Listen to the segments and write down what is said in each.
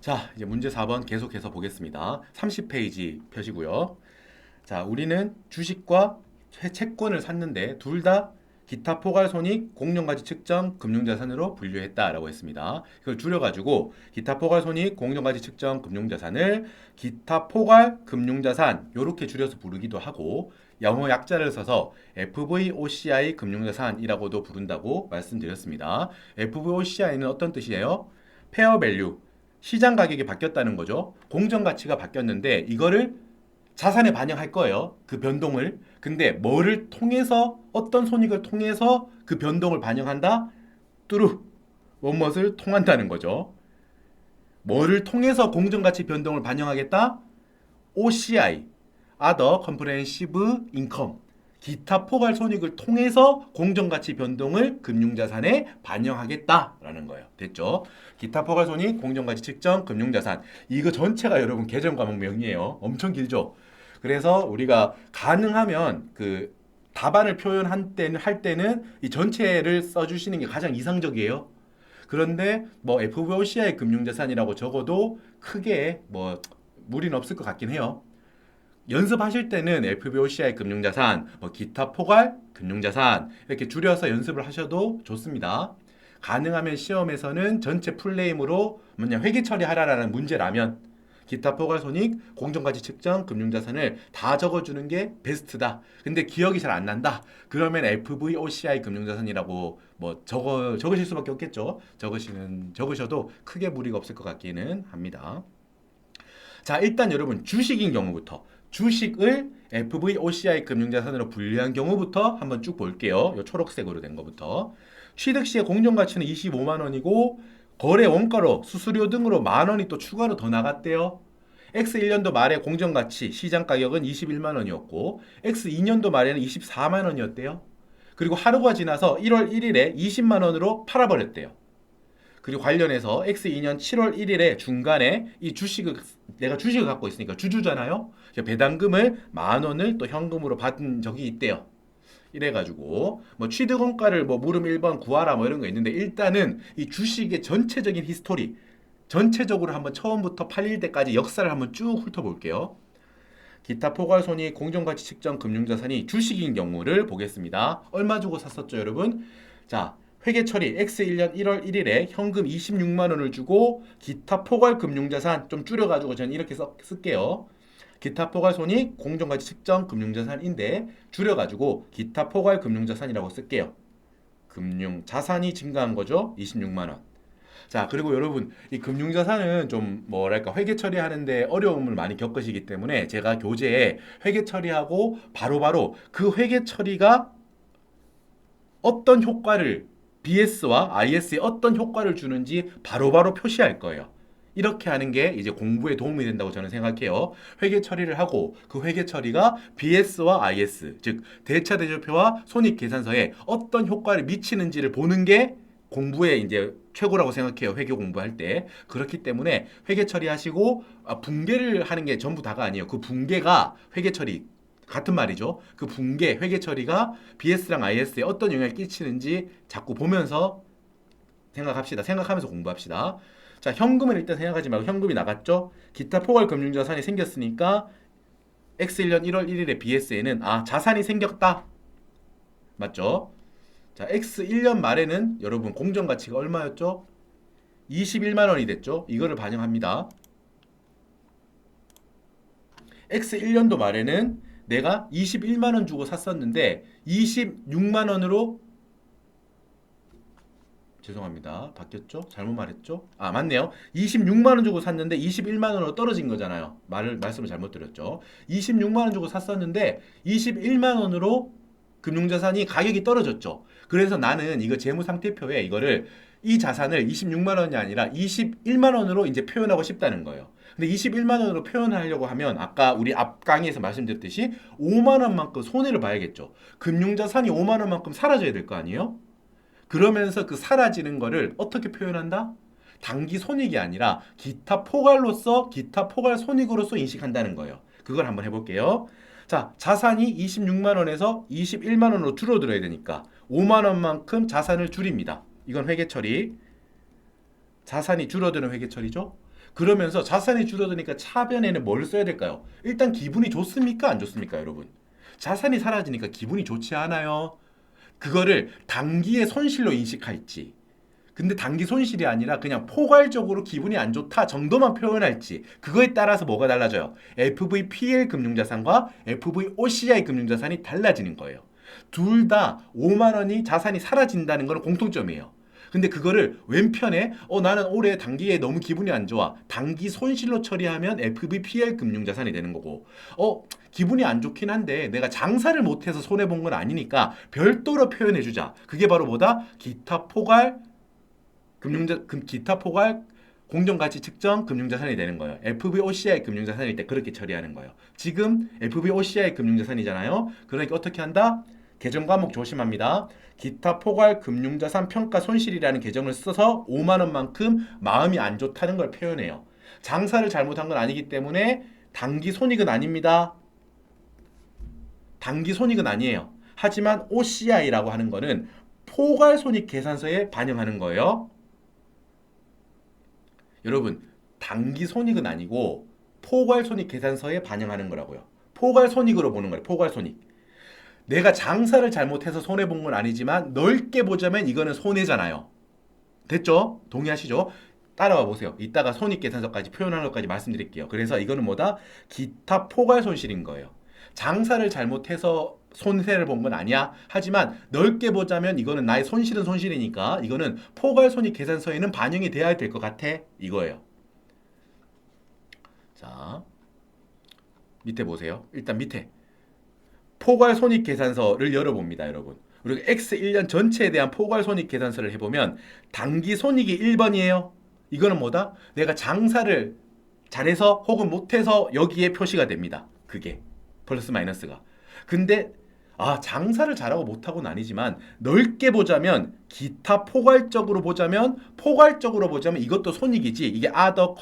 자, 이제 문제 4번 계속해서 보겠습니다. 30페이지 펴시고요. 자, 우리는 주식과 채권을 샀는데 둘 다 기타 포괄 손익 공정가치 측정 금융자산으로 분류했다라고 했습니다. 이걸 줄여가지고 기타 포괄 손익 공정가치 측정 금융자산을 기타 포괄 금융자산 이렇게 줄여서 부르기도 하고 영어 약자를 써서 FVOCI 금융자산이라고도 부른다고 말씀드렸습니다. FVOCI는 어떤 뜻이에요? 페어 밸류, 시장 가격이 바뀌었다는 거죠. 공정 가치가 바뀌었는데 이거를 자산에 반영할 거예요. 그 변동을. 근데 뭐를 통해서 어떤 손익을 통해서 그 변동을 반영한다? 뚜루 뭐뭇을 통한다는 거죠. 뭐를 통해서 공정 가치 변동을 반영하겠다? OCI, Other Comprehensive Income. 기타 포괄 손익을 통해서 공정가치 변동을 금융자산에 반영하겠다라는 거예요. 됐죠? 기타 포괄 손익, 공정가치 측정, 금융자산. 이거 전체가 여러분 개정 과목 명이에요. 엄청 길죠? 그래서 우리가 가능하면 그 답안을 할 때는 이 전체를 써주시는 게 가장 이상적이에요. 그런데 뭐 FVOCI 금융자산이라고 적어도 크게 뭐 무리는 없을 것 같긴 해요. 연습하실 때는 FVOCI 금융자산, 뭐 기타 포괄 금융자산 이렇게 줄여서 연습을 하셔도 좋습니다. 가능하면 시험에서는 전체 풀네임으로 뭐냐 회계 처리하라라는 문제라면 기타 포괄 손익, 공정가치 측정, 금융자산을 다 적어주는 게 베스트다. 근데 기억이 잘 안 난다. 그러면 FVOCI 금융자산이라고 뭐 적으실 수밖에 없겠죠. 적으셔도 크게 무리가 없을 것 같기는 합니다. 자, 일단 여러분 주식인 경우부터 주식을 FVOCI 금융자산으로 분류한 경우부터 한번 쭉 볼게요. 요 초록색으로 된 거부터. 취득 시의 공정가치는 25만 원이고 거래 원가로 수수료 등으로 만 원이 또 추가로 더 나갔대요. X1년도 말에 공정가치 시장 가격은 21만 원이었고 X2년도 말에는 24만 원이었대요. 그리고 하루가 지나서 1월 1일에 20만 원으로 팔아버렸대요. 그리고 관련해서 X2년 7월 1일에 중간에 이 주식을 내가 주식을 갖고 있으니까 주주잖아요. 배당금을 만 원을 또 현금으로 받은 적이 있대요. 이래가지고 뭐 취득원가를 뭐 물음 1번 구하라 뭐 이런 거 있는데 일단은 이 주식의 전체적인 히스토리 전체적으로 한번 처음부터 팔릴 때까지 역사를 한번 쭉 훑어볼게요. 기타 포괄손익 공정가치 측정 금융자산이 주식인 경우를 보겠습니다. 얼마 주고 샀었죠, 여러분? 자, 회계 처리 X1년 1월 1일에 현금 26만 원을 주고 기타 포괄 금융자산 좀 줄여가지고 저는 이렇게 쓸게요. 기타 포괄 손익 공정가치 측정 금융자산인데 줄여가지고 기타 포괄 금융자산이라고 쓸게요. 금융자산이 증가한 거죠. 26만 원. 자, 그리고 여러분 이 금융자산은 좀 뭐랄까 회계 처리하는데 어려움을 많이 겪으시기 때문에 제가 교재에 회계 처리하고 바로바로 그 회계 처리가 어떤 효과를 BS와 IS에 어떤 효과를 주는지 바로바로 표시할 거예요. 이렇게 하는 게 이제 공부에 도움이 된다고 저는 생각해요. 회계 처리를 하고 그 회계 처리가 BS와 IS, 즉 대차 대조표와 손익 계산서에 어떤 효과를 미치는지를 보는 게 공부에 이제 최고라고 생각해요. 회계 공부할 때. 그렇기 때문에 회계 처리하시고 붕괴를 하는 게 전부 다가 아니에요. 그 붕괴가 회계 처리 같은 말이죠. 그 붕괴, 회계 처리가 BS랑 IS에 어떤 영향을 끼치는지 자꾸 보면서 생각합시다. 생각하면서 공부합시다. 자, 현금을 일단 생각하지 말고 현금이 나갔죠? 기타 포괄 금융자산이 생겼으니까 X1년 1월 1일에 BS에는 자산이 생겼다. 맞죠? 자, X1년 말에는 여러분 공정가치가 얼마였죠? 21만 원이 됐죠? 이거를 반영합니다. X1년도 말에는 내가 21만 원 주고 샀었는데 26만 원으로 죄송합니다. 바뀌었죠? 잘못 말했죠? 맞네요. 26만 원 주고 샀는데 21만 원으로 떨어진 거잖아요. 말씀을 잘못 드렸죠. 26만 원 주고 샀었는데 21만 원으로 금융자산이 가격이 떨어졌죠. 그래서 나는 이거 재무상태표에 이거를 이 자산을 26만 원이 아니라 21만 원으로 이제 표현하고 싶다는 거예요. 근데 21만 원으로 표현하려고 하면 아까 우리 앞 강의에서 말씀드렸듯이 5만 원만큼 손해를 봐야겠죠. 금융자산이 5만 원만큼 사라져야 될 거 아니에요? 그러면서 그 사라지는 거를 어떻게 표현한다? 단기 손익이 아니라 기타 포괄로서 기타 포괄 손익으로서 인식한다는 거예요. 그걸 한번 해볼게요. 자, 자산이 26만 원에서 21만 원으로 줄어들어야 되니까 5만 원만큼 자산을 줄입니다. 이건 회계 처리. 자산이 줄어드는 회계 처리죠. 그러면서 자산이 줄어드니까 차변에는 뭘 써야 될까요? 일단 기분이 좋습니까? 안 좋습니까, 여러분? 자산이 사라지니까 기분이 좋지 않아요. 그거를 단기의 손실로 인식할지, 근데 단기 손실이 아니라 그냥 포괄적으로 기분이 안 좋다 정도만 표현할지, 그거에 따라서 뭐가 달라져요? FVPL 금융자산과 FVOCI 금융자산이 달라지는 거예요. 둘 다 5만 원이 자산이 사라진다는 건 공통점이에요. 근데 그거를 왼편에 나는 올해 단기에 너무 기분이 안 좋아, 단기 손실로 처리하면 FVPL 금융자산이 되는 거고, 기분이 안 좋긴 한데 내가 장사를 못해서 손해본 건 아니니까 별도로 표현해주자, 그게 바로 뭐다? 기타 포괄 공정가치 측정 금융자산이 되는 거예요. FVOCI 금융자산일 때 그렇게 처리하는 거예요. 지금 FVOCI 금융자산이잖아요. 그러니까 어떻게 한다? 계정 과목 조심합니다. 기타 포괄 금융자산 평가 손실이라는 계정을 써서 5만 원만큼 마음이 안 좋다는 걸 표현해요. 장사를 잘못한 건 아니기 때문에 단기 손익은 아닙니다. 단기 손익은 아니에요. 하지만 OCI라고 하는 거는 포괄 손익 계산서에 반영하는 거예요. 여러분, 단기 손익은 아니고 포괄 손익 계산서에 반영하는 거라고요. 포괄 손익으로 보는 거예요. 포괄 손익. 내가 장사를 잘못해서 손해 본 건 아니지만 넓게 보자면 이거는 손해잖아요. 됐죠? 동의하시죠? 따라와 보세요. 이따가 손익 계산서까지 표현하는 것까지 말씀드릴게요. 그래서 이거는 뭐다? 기타 포괄 손실인 거예요. 장사를 잘못해서 손해를 본 건 아니야. 하지만 넓게 보자면 이거는 나의 손실은 손실이니까 이거는 포괄 손익 계산서에는 반영이 돼야 될 것 같아. 이거예요. 자, 밑에 보세요. 일단 밑에 포괄 손익 계산서를 열어봅니다, 여러분. 우리가 X 1년 전체에 대한 포괄 손익 계산서를 해보면 단기 손익이 1번이에요. 이거는 뭐다? 내가 장사를 잘해서 혹은 못해서 여기에 표시가 됩니다. 그게 플러스 마이너스가. 근데 장사를 잘하고 못하고는 아니지만 넓게 보자면 기타 포괄적으로 보자면 이것도 손익이지. 이게 other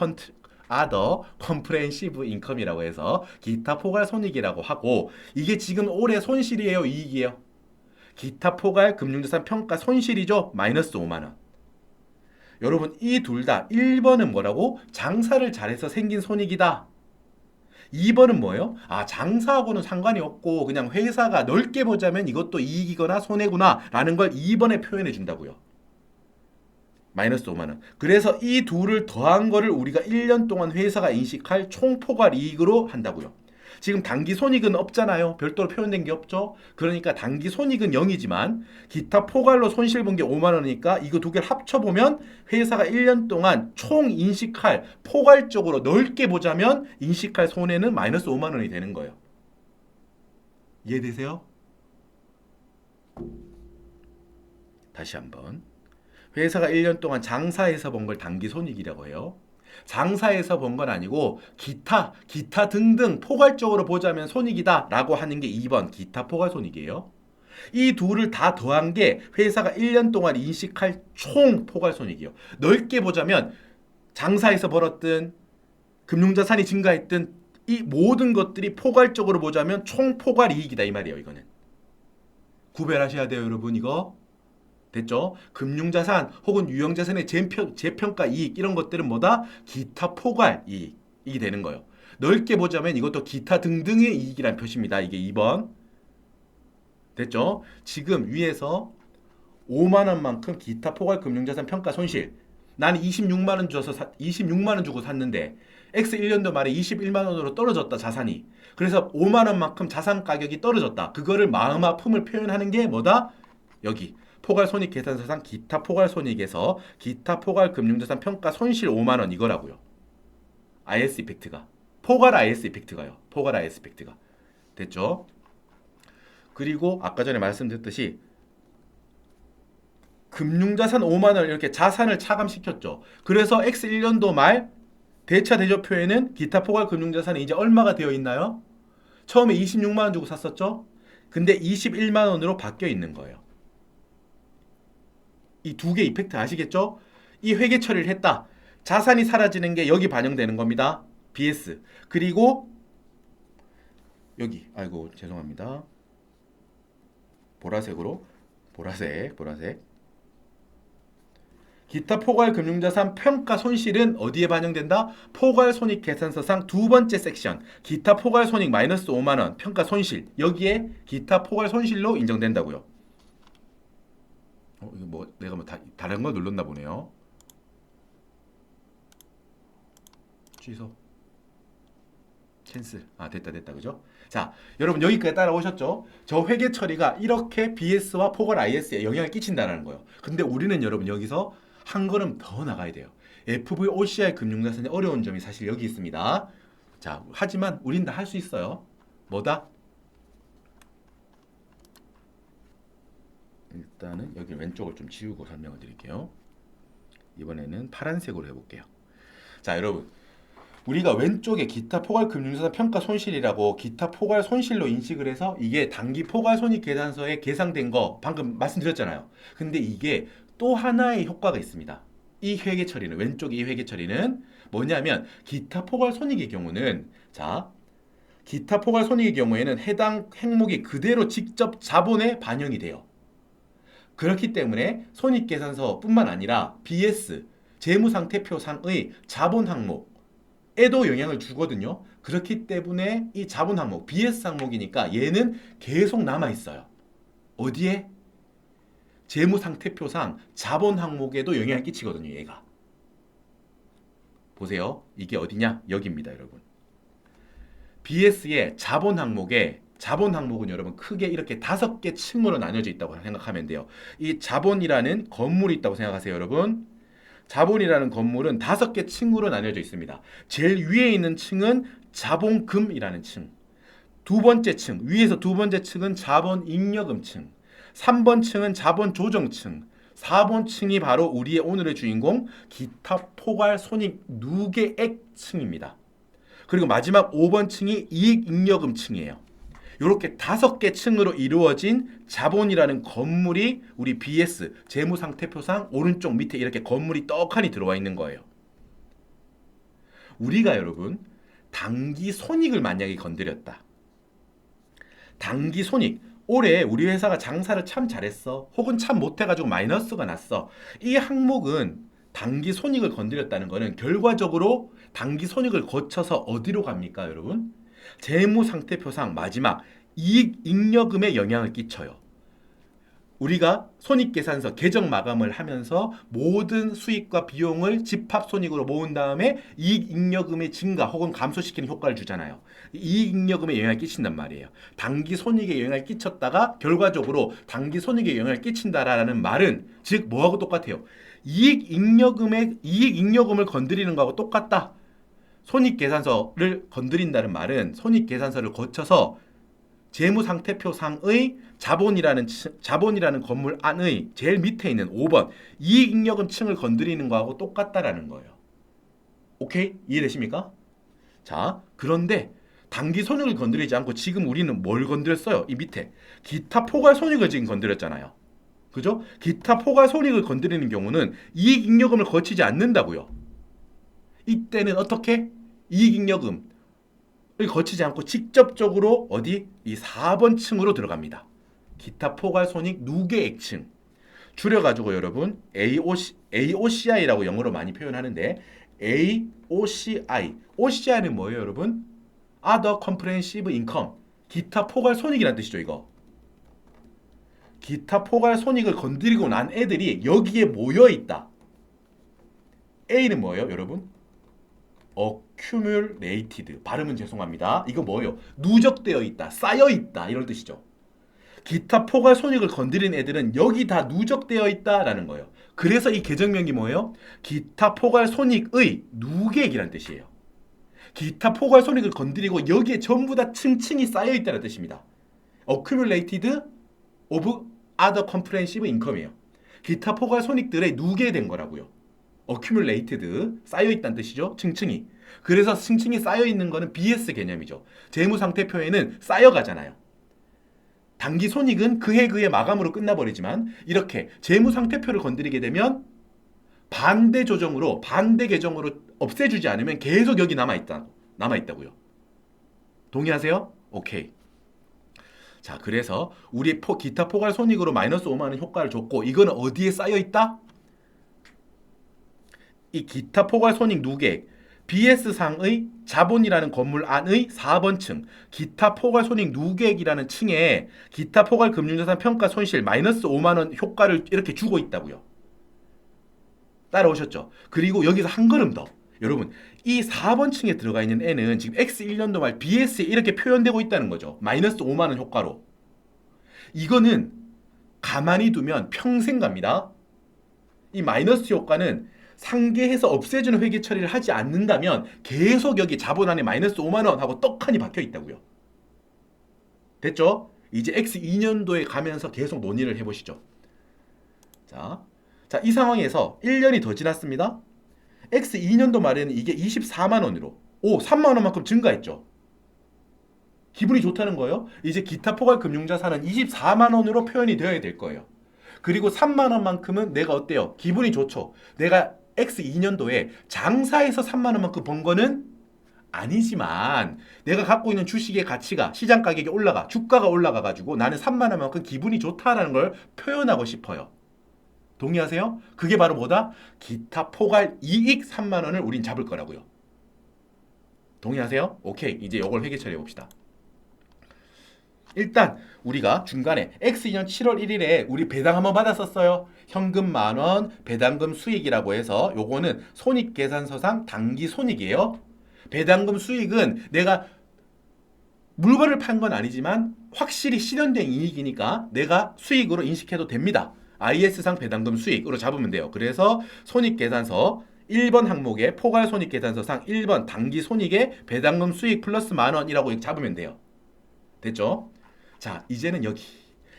comprehensive income이라고 해서 기타 포괄 손익이라고 하고, 이게 지금 올해 손실이에요, 이익이에요? 기타 포괄 금융자산 평가 손실이죠. 마이너스 5만 원. 여러분, 이 둘 다 1번은 뭐라고? 장사를 잘해서 생긴 손익이다. 2번은 뭐예요? 장사하고는 상관이 없고 그냥 회사가 넓게 보자면 이것도 이익이거나 손해구나 라는 걸 2번에 표현해 준다고요. 마이너스 5만 원. 그래서 이 둘을 더한 거를 우리가 1년 동안 회사가 인식할 총포괄 이익으로 한다고요. 지금 단기 손익은 없잖아요. 별도로 표현된 게 없죠. 그러니까 단기 손익은 0이지만 기타 포괄로 손실 본 게 5만 원이니까 이거 두 개를 합쳐보면 회사가 1년 동안 총 인식할, 포괄적으로 넓게 보자면 인식할 손해는 마이너스 5만 원이 되는 거예요. 이해되세요? 다시 한번. 회사가 1년 동안 장사해서 본 걸 단기 손익이라고 해요. 장사해서 본 건 아니고 기타 등등 포괄적으로 보자면 손익이다 라고 하는 게 2번 기타 포괄 손익이에요. 이 둘을 다 더한 게 회사가 1년 동안 인식할 총 포괄 손익이에요. 넓게 보자면 장사해서 벌었든 금융자산이 증가했든 이 모든 것들이 포괄적으로 보자면 총 포괄 이익이다 이 말이에요. 이거는 구별하셔야 돼요, 여러분. 이거 됐죠? 금융자산 혹은 유형자산의 재평가 이익 이런 것들은 뭐다? 기타 포괄 이익이 되는 거예요. 넓게 보자면 이것도 기타 등등의 이익이란 표시입니다. 이게 2번. 됐죠? 지금 위에서 5만 원만큼 기타 포괄 금융자산 평가 손실. 나는 26만 원 줘서 26만 원 주고 샀는데 X 1년도 말에 21만 원으로 떨어졌다, 자산이. 그래서 5만 원만큼 자산 가격이 떨어졌다. 그거를 마음 아픔을 표현하는 게 뭐다? 여기 포괄 손익 계산서상 기타 포괄 손익에서 기타 포괄 금융자산 평가 손실 5만 원 이거라고요. IS 이펙트가. 포괄 IS 이펙트가요. 포괄 IS 이펙트가. 됐죠? 그리고 아까 전에 말씀드렸듯이 금융자산 5만 원 이렇게 자산을 차감시켰죠. 그래서 X 1년도 말 대차 대조표에는 기타 포괄 금융자산이 이제 얼마가 되어 있나요? 처음에 26만 원 주고 샀었죠? 근데 21만 원으로 바뀌어 있는 거예요. 이 두 개 이펙트 아시겠죠? 이 회계 처리를 했다. 자산이 사라지는 게 여기 반영되는 겁니다. BS. 그리고 여기, 아이고 죄송합니다. 보라색으로, 보라색. 기타 포괄금융자산 평가 손실은 어디에 반영된다? 포괄손익계산서상 두 번째 섹션 기타 포괄손익 마이너스 5만 원 평가 손실 여기에 기타 포괄손실로 인정된다고요. 이거 뭐 내가 뭐 다른 거 눌렀나 보네요. 취소. 캔슬. 됐다 그죠? 자, 여러분 여기까지 따라오셨죠? 저 회계 처리가 이렇게 BS와 포괄 IS에 영향을 끼친다는 거예요. 근데 우리는 여러분 여기서 한 걸음 더 나가야 돼요. FVOCI 금융자산의 어려운 점이 사실 여기 있습니다. 자, 하지만 우린 다 할 수 있어요. 뭐다? 일단은 여기 왼쪽을 좀 지우고 설명을 드릴게요. 이번에는 파란색으로 해볼게요. 자, 여러분 우리가 왼쪽에 기타 포괄 금융자산 평가 손실이라고 기타 포괄 손실로 인식을 해서 이게 단기 포괄 손익 계산서에 계상된 거 방금 말씀드렸잖아요. 근데 이게 또 하나의 효과가 있습니다. 이 회계 처리는 왼쪽에 이 회계 처리는 뭐냐면 기타 포괄 손익의 경우는 자 기타 포괄 손익의 경우에는 해당 행목이 그대로 직접 자본에 반영이 돼요. 그렇기 때문에 손익계산서뿐만 아니라 BS 재무상태표상의 자본 항목 에도 영향을 주거든요. 그렇기 때문에 이 자본 항목, BS 항목이니까 얘는 계속 남아 있어요. 어디에? 재무상태표상 자본 항목에도 영향을 끼치거든요. 얘가. 보세요. 이게 어디냐? 여기입니다, 여러분. BS의 자본 항목에 자본 항목은 여러분 크게 이렇게 5개 층으로 나뉘어져 있다고 생각하면 돼요. 이 자본이라는 건물이 있다고 생각하세요, 여러분. 자본이라는 건물은 5개 층으로 나뉘어져 있습니다. 제일 위에 있는 층은 자본금이라는 층. 두 번째 층, 위에서 두 번째 층은 자본잉여금 층. 3번 층은 자본조정층. 4번 층이 바로 우리의 오늘의 주인공 기타 포괄 손익 누계액 층입니다. 그리고 마지막 5번 층이 이익잉여금 층이에요. 이렇게 5개 층으로 이루어진 자본이라는 건물이 우리 BS 재무상태표상 오른쪽 밑에 이렇게 건물이 떡하니 들어와 있는 거예요. 우리가 여러분 단기 손익을 만약에 건드렸다. 단기 손익. 올해 우리 회사가 장사를 참 잘했어. 혹은 참 못해가지고 마이너스가 났어. 이 항목은 단기 손익을 건드렸다는 거는 결과적으로 단기 손익을 거쳐서 어디로 갑니까, 여러분? 재무상태표상 마지막 이익잉여금에 영향을 끼쳐요. 우리가 손익계산서 계정 마감을 하면서 모든 수익과 비용을 집합손익으로 모은 다음에 이익잉여금의 증가 혹은 감소시키는 효과를 주잖아요. 이익잉여금에 영향을 끼친단 말이에요. 단기 손익에 영향을 끼쳤다가 결과적으로 단기 손익에 영향을 끼친다라는 말은 즉 뭐하고 똑같아요? 이익잉여금을 건드리는 거하고 똑같다. 손익계산서를 건드린다는 말은 손익계산서를 거쳐서 재무상태표상의 자본이라는 건물 안의 제일 밑에 있는 5번 이익잉여금 층을 건드리는 거하고 똑같다라는 거예요. 오케이? 이해되십니까? 자, 그런데 단기 손익을 건드리지 않고 지금 우리는 뭘 건드렸어요? 이 밑에 기타 포괄 손익을 지금 건드렸잖아요. 그죠? 기타 포괄 손익을 건드리는 경우는 이익잉여금을 거치지 않는다고요. 이때는 어떻게? 이익잉여금을 거치지 않고 직접적으로 어디? 이 4번 층으로 들어갑니다. 기타 포괄 손익 누계액 층. 줄여가지고 여러분 AOCI라고 영어로 많이 표현하는데 AOCI. OCI는 뭐예요, 여러분? Other Comprehensive Income. 기타 포괄 손익이라는 뜻이죠, 이거. 기타 포괄 손익을 건드리고 난 애들이 여기에 모여 있다. A는 뭐예요, 여러분? accumulated. 발음은 죄송합니다. 이거 뭐예요? 누적되어 있다, 쌓여 있다 이런 뜻이죠. 기타 포괄 손익을 건드린 애들은 여기 다 누적되어 있다라는 거예요. 그래서 이 계정명이 뭐예요? 기타 포괄 손익의 누계액이라는 뜻이에요. 기타 포괄 손익을 건드리고 여기에 전부 다 층층이 쌓여 있다는 뜻입니다. accumulated of other comprehensive income이에요. 기타 포괄 손익들의 누계된 거라고요. accumulated 쌓여 있다는 뜻이죠. 층층이. 그래서 층층이 쌓여 있는 거는 BS 개념이죠. 재무상태표에는 쌓여가잖아요. 단기 손익은 그해 마감으로 끝나버리지만 이렇게 재무상태표를 건드리게 되면 반대 조정으로 반대 계정으로 없애주지 않으면 계속 여기 남아있다고요. 동의하세요? 오케이. 자, 그래서 우리 기타 포괄 손익으로 마이너스 5만 원 효과를 줬고 이거는 어디에 쌓여있다? 이 기타 포괄 손익 누계액 BS상의 자본이라는 건물 안의 4번 층 기타 포괄 손익 누계액이라는 층에 기타 포괄 금융자산 평가 손실 마이너스 5만 원 효과를 이렇게 주고 있다고요. 따라오셨죠? 그리고 여기서 한 걸음 더. 여러분, 이 4번 층에 들어가 있는 N은 지금 X1년도 말 BS에 이렇게 표현되고 있다는 거죠. 마이너스 5만 원 효과로. 이거는 가만히 두면 평생 갑니다. 이 마이너스 효과는 상계해서 없애주는 회계 처리를 하지 않는다면 계속 여기 자본 안에 마이너스 5만 원 하고 떡하니 박혀 있다고요. 됐죠? 이제 X2년도에 가면서 계속 논의를 해보시죠. 자, 이 상황에서 1년이 더 지났습니다. X2년도 말에는 이게 24만 원으로 3만 원만큼 증가했죠. 기분이 좋다는 거예요. 이제 기타 포괄 금융자산은 24만 원으로 표현이 되어야 될 거예요. 그리고 3만 원만큼은 내가 어때요? 기분이 좋죠. 내가 X2년도에 장사해서 3만 원만큼 번 거는 아니지만 내가 갖고 있는 주식의 가치가 시장 가격이 올라가 주가가 올라가 가지고 나는 3만 원만큼 기분이 좋다라는 걸 표현하고 싶어요. 동의하세요? 그게 바로 뭐다? 기타 포괄 이익 3만 원을 우린 잡을 거라고요. 동의하세요? 오케이. 이제 이걸 회계 처리해 봅시다. 일단 우리가 중간에 X2년 7월 1일에 우리 배당 한번 받았었어요. 현금 만원 배당금 수익이라고 해서 요거는 손익계산서상 당기 손익이에요. 배당금 수익은 내가 물건을 판 건 아니지만 확실히 실현된 이익이니까 내가 수익으로 인식해도 됩니다. IS상 배당금 수익으로 잡으면 돼요. 그래서 손익계산서 1번 항목에 포괄 손익계산서상 1번 당기 손익에 배당금 수익 플러스 만원이라고 잡으면 돼요. 됐죠? 자, 이제는 여기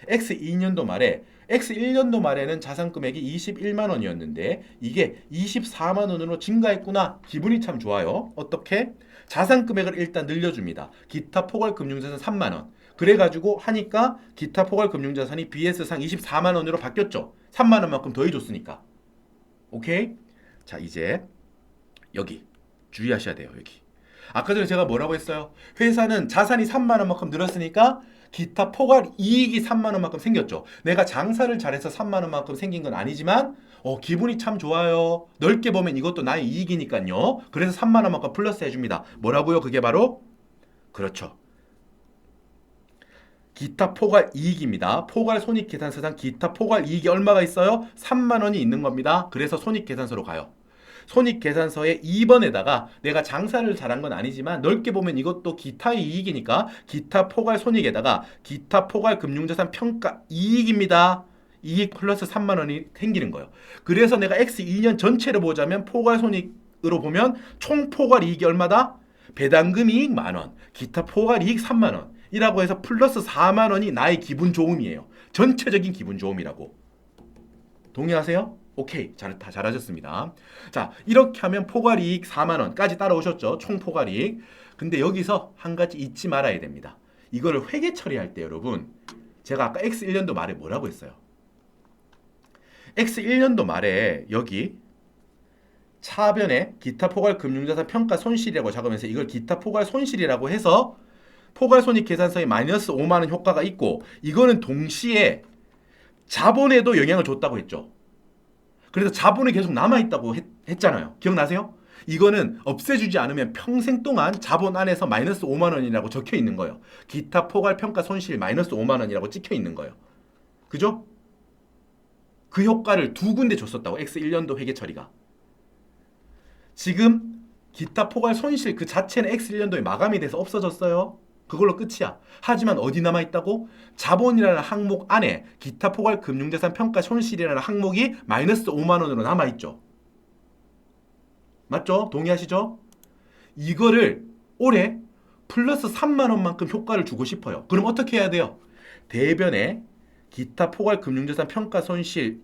X2년도 말에 X1년도 말에는 자산 금액이 21만 원이었는데 이게 24만 원으로 증가했구나. 기분이 참 좋아요. 어떻게? 자산 금액을 일단 늘려줍니다. 기타 포괄 금융자산 3만 원. 그래가지고 하니까 기타 포괄 금융자산이 BS상 24만 원으로 바뀌었죠. 3만 원만큼 더해줬으니까. 오케이? 자, 이제 여기 주의하셔야 돼요. 여기. 아까 전에 제가 뭐라고 했어요? 회사는 자산이 3만 원만큼 늘었으니까 기타 포괄 이익이 3만 원만큼 생겼죠. 내가 장사를 잘해서 3만 원만큼 생긴 건 아니지만 기분이 참 좋아요. 넓게 보면 이것도 나의 이익이니까요. 그래서 3만 원만큼 플러스 해줍니다. 뭐라고요? 그게 바로 그렇죠. 기타 포괄 이익입니다. 포괄 손익계산서상 기타 포괄 이익이 얼마가 있어요? 3만 원이 있는 겁니다. 그래서 손익계산서로 가요. 손익계산서에 2번에다가 내가 장사를 잘한 건 아니지만 넓게 보면 이것도 기타의 이익이니까 기타 포괄 손익에다가 기타 포괄 금융자산 평가 이익입니다. 이익 플러스 3만 원이 생기는 거예요. 그래서 내가 X2년 전체를 보자면 포괄 손익으로 보면 총 포괄 이익이 얼마다? 배당금 이익 만원, 기타 포괄 이익 3만 원 이라고 해서 플러스 4만 원이 나의 기분 좋음이에요. 전체적인 기분 좋음이라고. 동의하세요? 오케이. 다 잘하셨습니다. 자, 이렇게 하면 포괄이익 4만 원까지 따라오셨죠? 총 포괄이익. 근데 여기서 한 가지 잊지 말아야 됩니다. 이거를 회계 처리할 때 여러분, 제가 아까 X1년도 말에 뭐라고 했어요? X1년도 말에 여기 차변에 기타 포괄 금융자산 평가 손실이라고 적으면서 이걸 기타 포괄 손실이라고 해서 포괄 손익 계산서에 마이너스 5만 원 효과가 있고 이거는 동시에 자본에도 영향을 줬다고 했죠. 그래서 자본이 계속 남아있다고 했잖아요. 기억나세요? 이거는 없애주지 않으면 평생 동안 자본 안에서 마이너스 5만 원이라고 적혀 있는 거예요. 기타 포괄 평가 손실 마이너스 5만 원이라고 찍혀 있는 거예요. 그죠? 그 효과를 두 군데 줬었다고. X1년도 회계 처리가. 지금 기타 포괄 손실 그 자체는 X1년도에 마감이 돼서 없어졌어요. 그걸로 끝이야. 하지만 어디 남아있다고? 자본이라는 항목 안에 기타 포괄 금융자산 평가 손실이라는 항목이 마이너스 5만 원으로 남아있죠. 맞죠? 동의하시죠? 이거를 올해 플러스 3만 원만큼 효과를 주고 싶어요. 그럼 어떻게 해야 돼요? 대변에 기타 포괄 금융자산 평가 손실이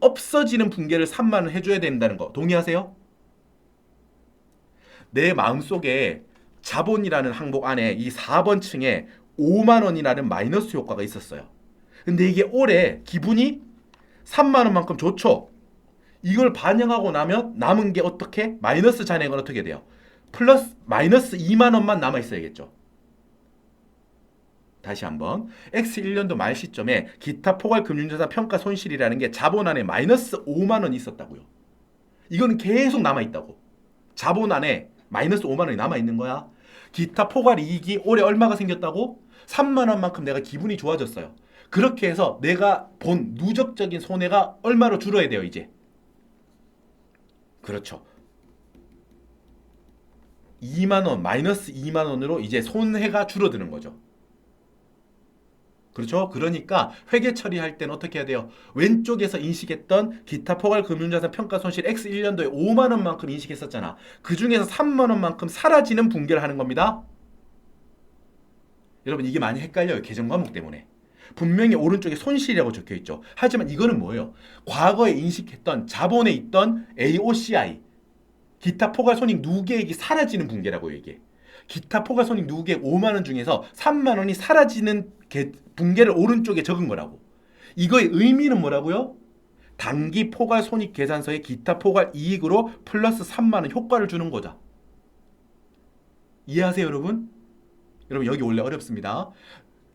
없어지는 분계를 3만 원 해줘야 된다는 거. 동의하세요? 내 마음속에 자본이라는 항목 안에 이 4번 층에 5만 원이라는 마이너스 효과가 있었어요. 근데 이게 올해 기분이 3만 원만큼 좋죠. 이걸 반영하고 나면 남은 게 어떻게? 마이너스 잔액은 어떻게 돼요? 플러스 마이너스 2만 원만 남아 있어야겠죠. 다시 한번 X1년도 말 시점에 기타 포괄 금융자산 평가 손실이라는 게 자본 안에 마이너스 5만 원이 있었다고요. 이거는 계속 남아있다고. 자본 안에 마이너스 5만 원이 남아있는 거야. 기타 포괄 이익이 올해 얼마가 생겼다고? 3만 원만큼 내가 기분이 좋아졌어요. 그렇게 해서 내가 본 누적적인 손해가 얼마로 줄어야 돼요, 이제? 그렇죠. 2만 원, 마이너스 2만 원으로 이제 손해가 줄어드는 거죠. 그렇죠? 그러니까 회계 처리할 때는 어떻게 해야 돼요? 왼쪽에서 인식했던 기타 포괄 금융자산 평가 손실 X1년도에 5만 원만큼 인식했었잖아. 그 중에서 3만 원만큼 사라지는 분개를 하는 겁니다. 여러분 이게 많이 헷갈려요. 계정 과목 때문에. 분명히 오른쪽에 손실이라고 적혀 있죠. 하지만 이거는 뭐예요? 과거에 인식했던 자본에 있던 AOCI 기타 포괄 손익 누계액이 사라지는 분개라고 얘기해. 기타 포괄 손익 누계액 5만 원 중에서 3만 원이 사라지는 분개를 오른쪽에 적은 거라고. 이거의 의미는 뭐라고요? 단기 포괄 손익 계산서의 기타 포괄 이익으로 플러스 3만 원 효과를 주는 거죠. 이해하세요, 여러분? 여러분 여기 원래 어렵습니다.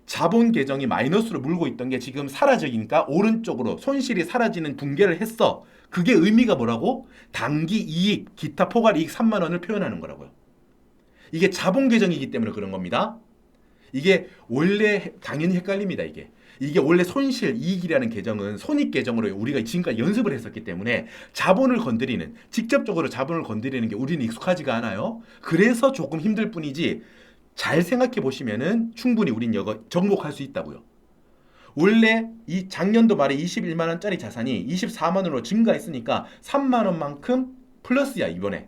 자본 계정이 마이너스로 물고 있던 게 지금 사라지니까 오른쪽으로 손실이 사라지는 분개를 했어. 그게 의미가 뭐라고? 단기 이익, 기타 포괄 이익 3만 원을 표현하는 거라고요. 이게 자본 계정이기 때문에 그런 겁니다. 이게 원래 당연히 헷갈립니다. 이게 원래 손실 이익이라는 계정은 손익 계정으로 우리가 지금까지 연습을 했었기 때문에 자본을 건드리는, 직접적으로 자본을 건드리는 게 우리는 익숙하지가 않아요. 그래서 조금 힘들 뿐이지 잘 생각해 보시면은 충분히 우린 이거 정복할 수 있다고요. 원래 이 작년도 말에 21만 원짜리 자산이 24만 원으로 증가했으니까 3만 원만큼 플러스야 이번에.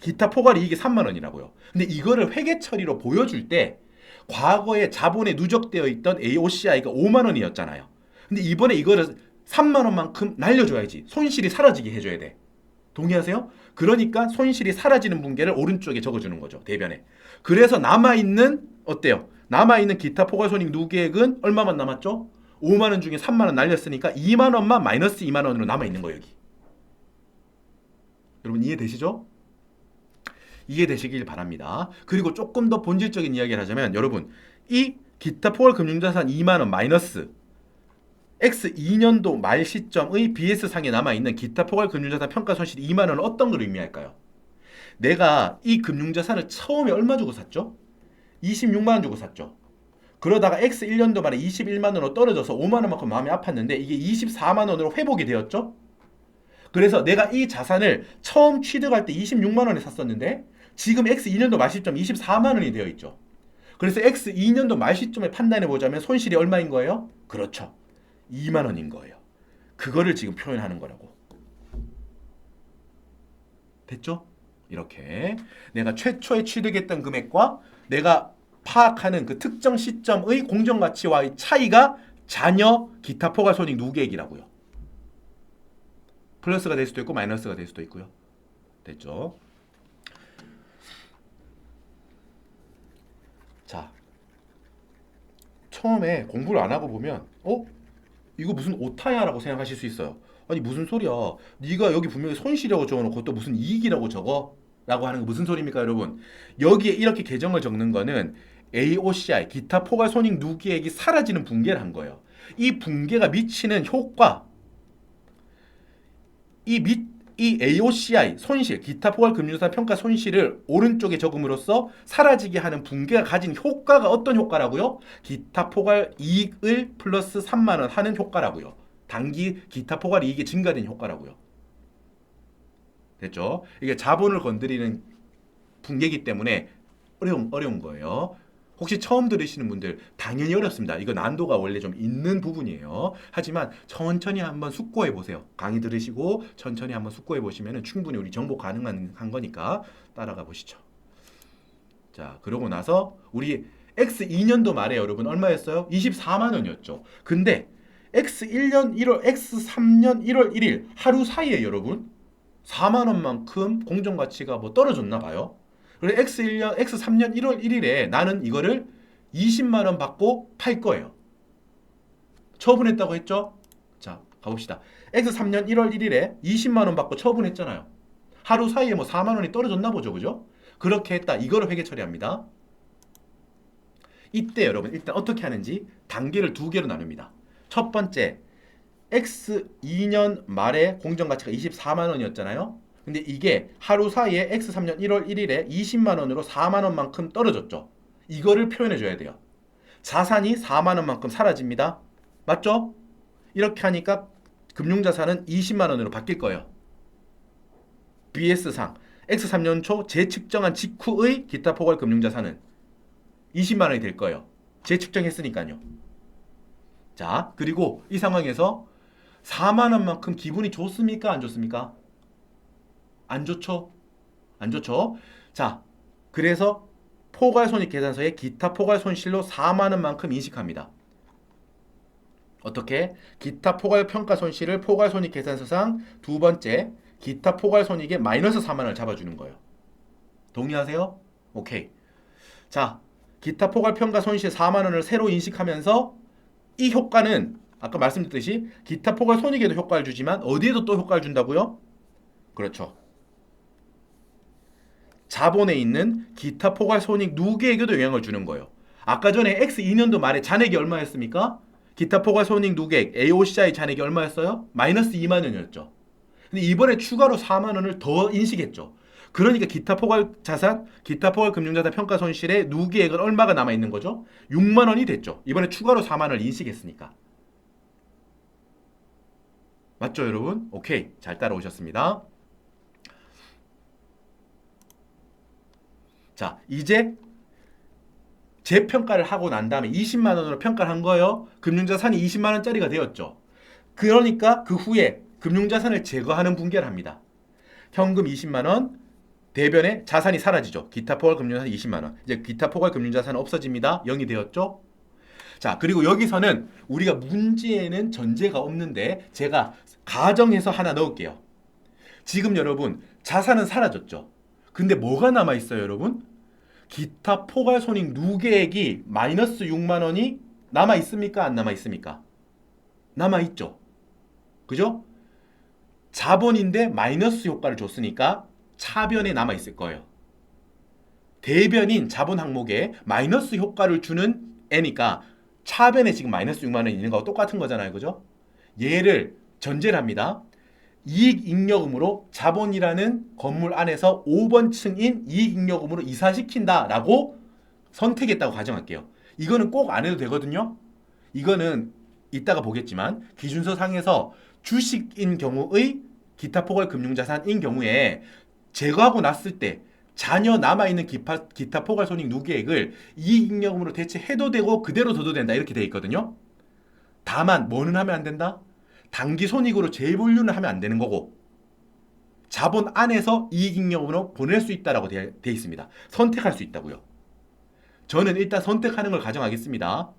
기타 포괄 이익이 3만 원이라고요. 근데 이거를 회계 처리로 보여줄 때 과거에 자본에 누적되어 있던 AOCI가 5만 원이었잖아요. 근데 이번에 이거를 3만 원만큼 날려줘야지. 손실이 사라지게 해줘야 돼. 동의하세요? 그러니까 손실이 사라지는 분개를 오른쪽에 적어주는 거죠. 대변에. 그래서 남아있는 어때요? 남아있는 기타 포괄 손익 누계액은 얼마만 남았죠? 5만 원 중에 3만 원 날렸으니까 2만 원만 마이너스 2만 원으로 남아있는 거예요. 여기. 여러분 이해되시죠? 이해되시길 바랍니다. 그리고 조금 더 본질적인 이야기를 하자면 여러분 이 기타 포괄 금융자산 2만 원 마이너스 X2년도 말 시점의 BS상에 남아있는 기타 포괄 금융자산 평가 손실 2만 원은 어떤 걸 의미할까요? 내가 이 금융자산을 처음에 얼마 주고 샀죠? 26만 원 주고 샀죠. 그러다가 X1년도 말에 21만 원으로 떨어져서 5만 원만큼 마음이 아팠는데 이게 24만 원으로 회복이 되었죠? 그래서 내가 이 자산을 처음 취득할 때 26만 원에 샀었는데 지금 X2년도 말 시점 24만 원이 되어 있죠. 그래서 X2년도 말 시점에 판단해 보자면 손실이 얼마인 거예요? 그렇죠. 2만 원인 거예요. 그거를 지금 표현하는 거라고. 됐죠? 이렇게 내가 최초에 취득했던 금액과 내가 파악하는 그 특정 시점의 공정가치와의 차이가 잔여 기타 포괄 손익 누계액이라고요. 플러스가 될 수도 있고 마이너스가 될 수도 있고요. 됐죠? 자, 처음에 공부를 안 하고 보면 이거 무슨 오타야라고 생각하실 수 있어요. 아니 무슨 소리야? 네가 여기 분명히 손실이라고 적어놓고 또 무슨 이익이라고 적어? 라고 하는 거 무슨 소리입니까 여러분? 여기에 이렇게 계정을 적는 거는 AOCI 기타 포괄 손익 누계액이 사라지는 분개를 한 거예요. 이 분개가 미치는 효과 이 AOCI 손실 기타 포괄 금융자산 평가 손실을 오른쪽에 적음으로써 사라지게 하는 분개가 가진 효과가 어떤 효과라고요? 기타 포괄 이익을 플러스 3만 원 하는 효과라고요. 단기 기타 포괄 이익이 증가된 효과라고요. 됐죠? 이게 자본을 건드리는 분개이기 때문에 어려운 거예요. 혹시 처음 들으시는 분들 당연히 어렵습니다. 이거 난도가 원래 좀 있는 부분이에요. 하지만 천천히 한번 숙고해 보세요. 강의 들으시고 천천히 한번 숙고해 보시면 충분히 우리 정복 가능한 거니까 따라가 보시죠. 자, 그러고 나서 우리 X2년도 말에 여러분 얼마였어요? 24만 원이었죠. 근데 X1년 1월, X3년 1월 1일 하루 사이에 여러분 4만 원만큼 공정가치가 뭐 떨어졌나 봐요. 그리고 X3년 1월 1일에 나는 이거를 20만 원 받고 팔 거예요. 처분했다고 했죠? 자, 가봅시다. X3년 1월 1일에 20만 원 받고 처분했잖아요. 하루 사이에 뭐 4만 원이 떨어졌나 보죠, 그죠? 그렇게 했다. 이거를 회계 처리합니다. 이때 여러분 일단 어떻게 하는지 단계를 두 개로 나눕니다. 첫 번째, X2년 말에 공정가치가 24만 원이었잖아요. 근데 이게 하루 사이에 X3년 1월 1일에 20만 원으로 4만 원만큼 떨어졌죠. 이거를 표현해 줘야 돼요. 자산이 4만 원만큼 사라집니다. 맞죠? 이렇게 하니까 금융자산은 20만 원으로 바뀔 거예요. BS상 X3년 초 재측정한 직후의 기타 포괄 금융자산은 20만 원이 될 거예요. 재측정했으니까요. 자, 그리고 이 상황에서 4만 원만큼 기분이 좋습니까? 안 좋습니까? 안 좋죠? 안 좋죠? 자, 그래서 포괄손익계산서에 기타 포괄손실로 4만 원만큼 인식합니다. 어떻게? 기타 포괄평가손실을 포괄손익계산서상 두 번째 기타 포괄손익에 마이너스 4만 원을 잡아주는 거예요. 동의하세요? 오케이. 자, 기타 포괄평가손실 4만 원을 새로 인식하면서 이 효과는 아까 말씀드렸듯이 기타 포괄손익에도 효과를 주지만 어디에도 또 효과를 준다고요? 그렇죠. 자본에 있는 기타 포괄손익 누계에게도 영향을 주는 거예요. 아까 전에 X2년도 말에 잔액이 얼마였습니까? 기타 포괄손익 누계액 AOCI 잔액이 얼마였어요? 마이너스 2만 원이었죠. 근데 이번에 추가로 4만 원을 더 인식했죠. 그러니까 기타 포괄 자산, 기타 포괄 금융자산 평가 손실의 누계액은 얼마가 남아 있는 거죠? 6만 원이 됐죠. 이번에 추가로 4만 원을 인식했으니까. 맞죠, 여러분? 오케이. 잘 따라오셨습니다. 자, 이제 재평가를 하고 난 다음에 20만 원으로 평가를 한 거예요. 금융자산이 20만 원짜리가 되었죠. 그러니까 그 후에 금융자산을 제거하는 분개를 합니다. 현금 20만 원, 대변에 자산이 사라지죠. 기타 포괄 금융자산 20만 원. 이제 기타 포괄 금융자산은 없어집니다. 0이 되었죠. 자, 그리고 여기서는 우리가 문제에는 전제가 없는데 제가 가정해서 하나 넣을게요. 지금 여러분 자산은 사라졌죠. 근데 뭐가 남아있어요, 여러분? 기타 포괄손익 누계액이 마이너스 6만 원이 남아있습니까? 안 남아있습니까? 남아있죠. 그죠? 자본인데 마이너스 효과를 줬으니까 차변에 남아있을 거예요. 대변인 자본 항목에 마이너스 효과를 주는 애니까 차변에 지금 마이너스 6만 원이 있는 거하고 똑같은 거잖아요. 그죠? 얘를 전제를 합니다. 이익잉여금으로 자본이라는 건물 안에서 5번 층인 이익잉여금으로 이사시킨다라고 선택했다고 가정할게요. 이거는 꼭 안 해도 되거든요. 이거는 이따가 보겠지만 기준서 상에서 주식인 경우의 기타 포괄 금융자산인 경우에 제거하고 났을 때 잔여 남아있는 기타 포괄 손익 누계액을 이익잉여금으로 대체해도 되고 그대로 둬도 된다 이렇게 돼 있거든요. 다만 뭐는 하면 안 된다? 단기 손익으로 재분류는 하면 안 되는 거고 자본 안에서 이익잉여금으로 보낼 수 있다라고 돼 있습니다. 선택할 수 있다고요. 저는 일단 선택하는 걸 가정하겠습니다.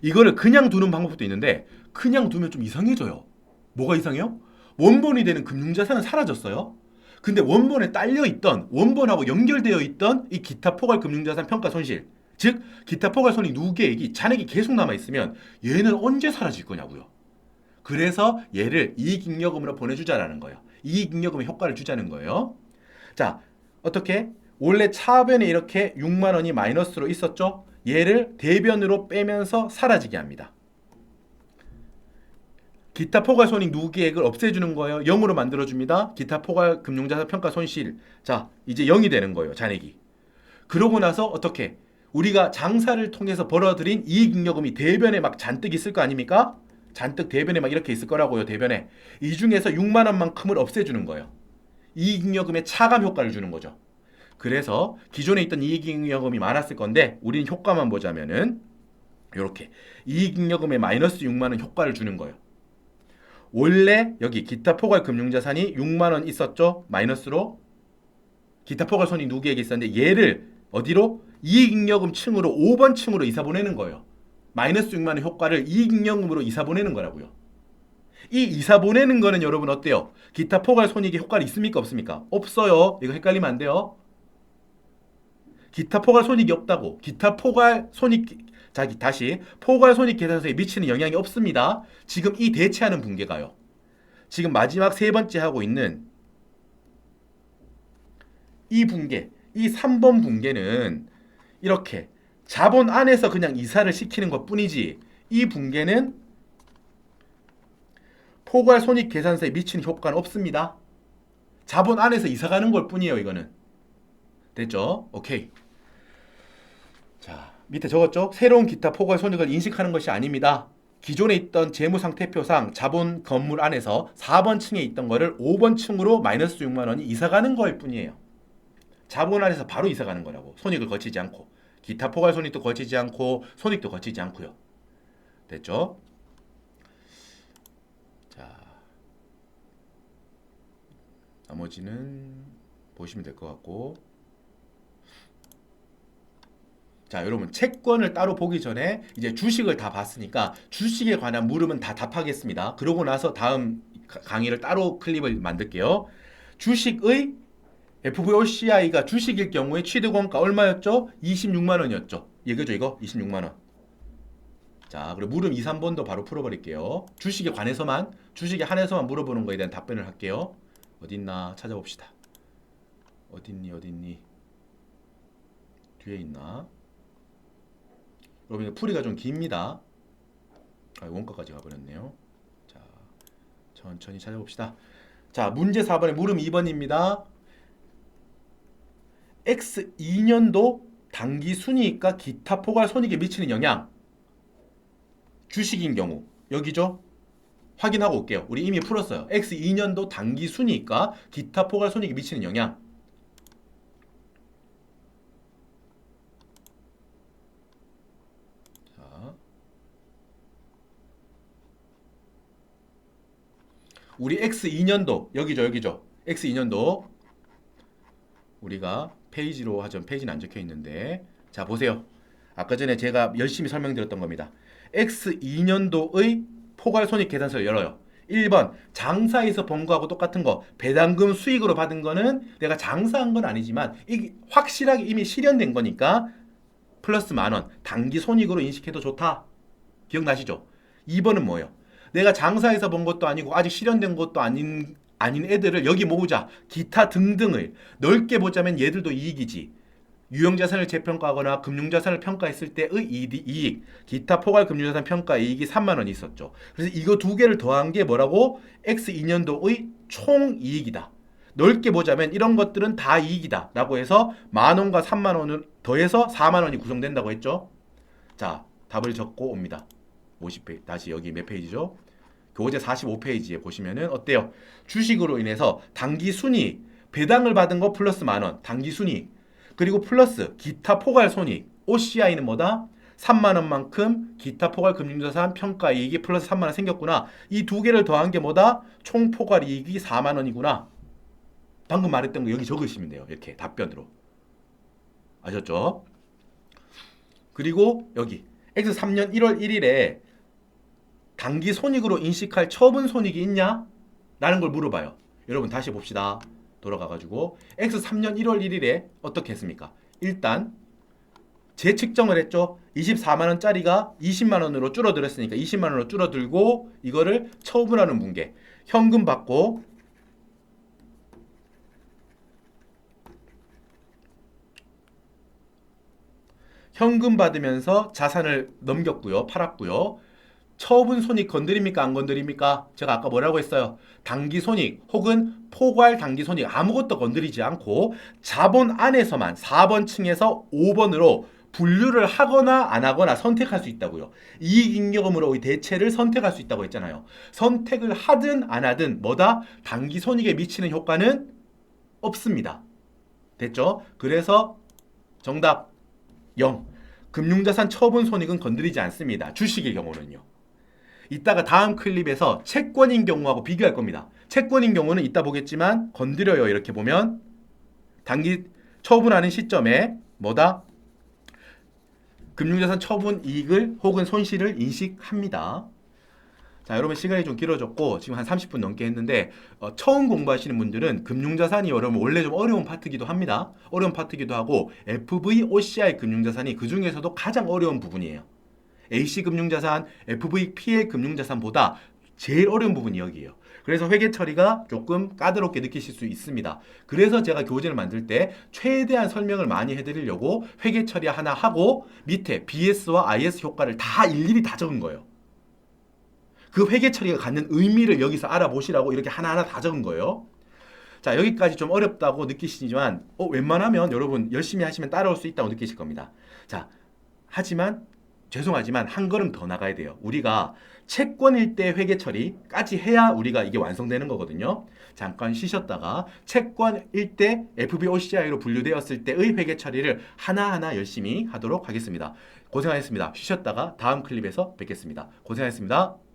이거를 그냥 두는 방법도 있는데 그냥 두면 좀 이상해져요. 뭐가 이상해요? 원본이 되는 금융자산은 사라졌어요. 근데 원본에 딸려있던 원본하고 연결되어 있던 이 기타 포괄 금융자산 평가 손실 즉 기타 포괄 손익 누계액이 잔액이 계속 남아있으면 얘는 언제 사라질 거냐고요. 그래서 얘를 이익잉여금으로 보내주자라는 거예요. 이익잉여금의 효과를 주자는 거예요. 자, 어떻게? 원래 차변에 이렇게 6만 원이 마이너스로 있었죠? 얘를 대변으로 빼면서 사라지게 합니다. 기타 포괄 손익 누계액을 없애주는 거예요. 0으로 만들어줍니다. 기타 포괄 금융자산 평가 손실. 자, 이제 0이 되는 거예요. 잔액이. 그러고 나서 어떻게? 우리가 장사를 통해서 벌어들인 이익잉여금이 대변에 막 잔뜩 있을 거 아닙니까? 잔뜩 대변에 막 이렇게 있을 거라고요. 대변에. 이 중에서 6만 원만큼을 없애주는 거예요. 이익잉여금의 차감 효과를 주는 거죠. 그래서 기존에 있던 이익잉여금이 많았을 건데 우리는 효과만 보자면은 이렇게 이익잉여금의 마이너스 6만 원 효과를 주는 거예요. 원래 여기 기타 포괄 금융자산이 6만 원 있었죠. 마이너스로 기타 포괄 손익 누계액이 있었는데 얘를 어디로? 이익잉여금 층으로 5번 층으로 이사 보내는 거예요. 마이너스 6만 원 효과를 이익잉여금으로 이사 보내는 거라고요. 이 이사 보내는 거는 여러분 어때요? 기타 포괄 손익에 효과가 있습니까? 없습니까? 없어요. 이거 헷갈리면 안 돼요. 기타 포괄 손익이 없다고. 기타 포괄 손익 다시 포괄 손익 계산서에 미치는 영향이 없습니다. 지금 이 대체하는 분계가요. 지금 마지막 세 번째 하고 있는 이 분계, 이 3번 분계는 이렇게 자본 안에서 그냥 이사를 시키는 것 뿐이지 이 분계는 포괄 손익 계산서에 미치는 효과는 없습니다. 자본 안에서 이사 가는 걸 뿐이에요. 이거는. 됐죠? 오케이. 자, 밑에 적었죠? 새로운 기타 포괄 손익을 인식하는 것이 아닙니다. 기존에 있던 재무상태표상 자본 건물 안에서 4번 층에 있던 거를 5번 층으로 마이너스 6만 원이 이사 가는 거일 뿐이에요. 자본 안에서 바로 이사 가는 거라고. 손익을 거치지 않고. 기타 포괄 손익도 거치지 않고 손익도 거치지 않고요. 됐죠? 자, 나머지는 보시면 될 것 같고. 자, 여러분 채권을 따로 보기 전에 이제 주식을 다 봤으니까 주식에 관한 물음은 다 답하겠습니다. 그러고 나서 다음 강의를 따로 클립을 만들게요. 주식의 FVOCI가 주식일 경우에 취득원가 얼마였죠? 26만 원이었죠. 이거죠, 이거? 26만 원. 자, 그리고 물음 2, 3번도 바로 풀어버릴게요. 주식에 관해서만, 주식에 한해서만 물어보는 거에 대한 답변을 할게요. 어딨나 찾아봅시다. 어딨니? 뒤에 있나? 여러분 풀이가 좀 깁니다. 원가까지 가버렸네요. 자, 천천히 찾아봅시다. 자, 문제 4번에 물음 2번입니다. X2년도 당기 순이익과 기타 포괄 손익에 미치는 영향. 주식인 경우 여기죠? 확인하고 올게요. 우리 이미 풀었어요. X2년도 당기 순이익과 기타 포괄 손익에 미치는 영향. 자, 우리 X2년도 여기죠. X2년도 우리가 페이지로 하죠. 페이지는 안 적혀 있는데, 자 보세요. 아까 전에 제가 열심히 설명드렸던 겁니다. X2년도의 포괄손익 계산서를 열어요. 1번 장사에서 번 거하고 똑같은 거, 배당금 수익으로 받은 거는 내가 장사한 건 아니지만 이게 확실하게 이미 실현된 거니까 플러스 만원 단기 손익으로 인식해도 좋다. 기억나시죠? 2번은 뭐예요? 내가 장사에서 번 것도 아니고 아직 실현된 것도 아닌 애들을 여기 모으자. 기타 등등을 넓게 보자면 얘들도 이익이지. 유형자산을 재평가하거나 금융자산을 평가했을 때의 이익, 기타 포괄 금융자산 평가 이익이 3만 원이 있었죠. 그래서 이거 두 개를 더한 게 뭐라고? X2년도의 총이익이다. 넓게 보자면 이런 것들은 다 이익이다 라고 해서 만 원과 3만 원을 더해서 4만 원이 구성된다고 했죠. 자, 답을 적고 옵니다. 50페이지, 다시 여기 몇 페이지죠? 교재 45페이지에 보시면은 어때요? 주식으로 인해서 당기 순이익, 배당을 받은 거 플러스 만원, 당기 순이익, 그리고 플러스 기타 포괄 손익, OCI는 뭐다? 3만 원만큼 기타 포괄 금융자산 평가 이익이 플러스 3만 원 생겼구나. 이 두 개를 더한 게 뭐다? 총 포괄 이익이 4만 원이구나. 방금 말했던 거 여기 적으시면 돼요. 이렇게 답변으로. 아셨죠? 그리고 여기 X3년 1월 1일에 당기 손익으로 인식할 처분 손익이 있냐? 라는 걸 물어봐요. 여러분 다시 봅시다. 돌아가가지고 X3년 1월 1일에 어떻게 했습니까? 일단 재측정을 했죠. 24만원짜리가 20만원으로 줄어들었으니까 20만원으로 줄어들고 이거를 처분하는 분께 현금 받고 현금 받으면서 자산을 넘겼고요. 팔았고요. 처분 손익 건드립니까? 안 건드립니까? 제가 아까 뭐라고 했어요? 당기 손익 혹은 포괄 당기 손익 아무것도 건드리지 않고 자본 안에서만 4번 층에서 5번으로 분류를 하거나 안 하거나 선택할 수 있다고요. 이익잉여금으로의 대체를 선택할 수 있다고 했잖아요. 선택을 하든 안 하든 뭐다? 당기 손익에 미치는 효과는 없습니다. 됐죠? 그래서 정답 0. 금융자산 처분 손익은 건드리지 않습니다. 주식의 경우는요. 이따가 다음 클립에서 채권인 경우하고 비교할 겁니다. 채권인 경우는 이따 보겠지만 건드려요. 이렇게 보면 단기 처분하는 시점에 뭐다? 금융자산 처분 이익을 혹은 손실을 인식합니다. 자, 여러분 시간이 좀 길어졌고 지금 한 30분 넘게 했는데 처음 공부하시는 분들은 금융자산이 여러분 원래 좀 어려운 파트기도 합니다. 어려운 파트기도 하고 FVOCI 금융자산이 그 중에서도 가장 어려운 부분이에요. AC 금융자산, FVPL 금융자산보다 제일 어려운 부분이 여기예요. 그래서 회계 처리가 조금 까다롭게 느끼실 수 있습니다. 그래서 제가 교재를 만들 때 최대한 설명을 많이 해드리려고 회계 처리 하나 하고 밑에 BS와 IS 효과를 다 일일이 다 적은 거예요. 그 회계 처리가 갖는 의미를 여기서 알아보시라고 이렇게 하나하나 다 적은 거예요. 자, 여기까지 좀 어렵다고 느끼시지만 웬만하면 여러분 열심히 하시면 따라올 수 있다고 느끼실 겁니다. 자, 하지만 죄송하지만 한 걸음 더 나가야 돼요. 우리가 채권일 때 회계 처리까지 해야 우리가 이게 완성되는 거거든요. 잠깐 쉬셨다가 채권일 때 FVOCI로 분류되었을 때의 회계 처리를 하나하나 열심히 하도록 하겠습니다. 고생하셨습니다. 쉬셨다가 다음 클립에서 뵙겠습니다. 고생하셨습니다.